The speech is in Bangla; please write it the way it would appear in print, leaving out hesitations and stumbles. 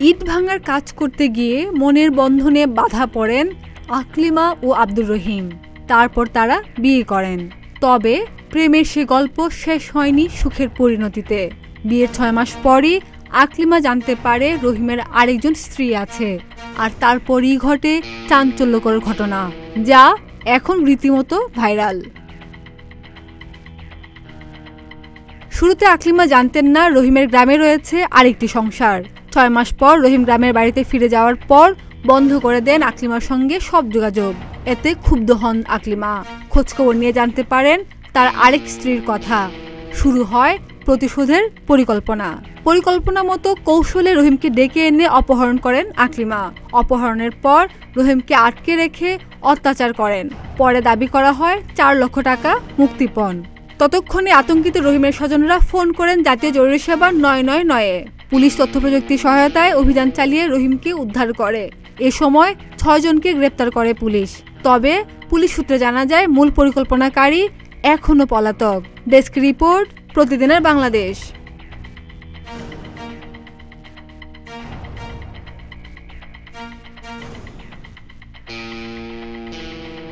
ইট ভাঙার কাজ করতে গিয়ে মনের বন্ধনে বাধা পড়েন আকলিমা ও আব্দুর রহিম। তারপর তারা বিয়ে করেন। তবে প্রেমের সে গল্প শেষ হয়নি সুখের পরিণতিতে। বিয়ের 6 মাস পরই আকলিমা জানতে পারে রহিমের আরেকজন স্ত্রী আছে। আর তারপরই ঘটে চাঞ্চল্যকর ঘটনা, যা এখন রীতিমতো ভাইরাল। শুরুতে আকলিমা জানতেন না রহিমের গ্রামে রয়েছে আরেকটি সংসার। 6 মাস পর রহিম গ্রামের বাড়িতে ফিরে যাওয়ার পর বন্ধ করে দেন আকলিমার সঙ্গে সব যোগাযোগ। এতে ক্ষুব্ধ হন আকলিমা। খোঁজখবর নিয়ে জানতে পারেন তার আরেক স্ত্রীর কথা। শুরু হয় প্রতিশোধের পরিকল্পনা মতো কৌশলে রহিমকে ডেকে এনে অপহরণ করেন আকলিমা। অপহরণের পর রহিমকে আটকে রেখে অত্যাচার করেন। পরে দাবি করা হয় 4 লক্ষ টাকা মুক্তিপণ। ততক্ষণে আতঙ্কিত রহিমের স্বজনরা ফোন করেন জাতীয় জরুরি সেবা 999-এ। পুলিশ তথ্য প্রযুক্তির সহায়তায় অভিযান চালিয়ে রহিমকে উদ্ধার করে। এ সময় 6 জনকে গ্রেপ্তার করে পুলিশ। তবে পুলিশ সূত্রে জানা যায় মূল পরিকল্পনাকারী এখনও পলাতক। ডেস্ক রিপোর্ট, প্রতিদিনের বাংলাদেশ।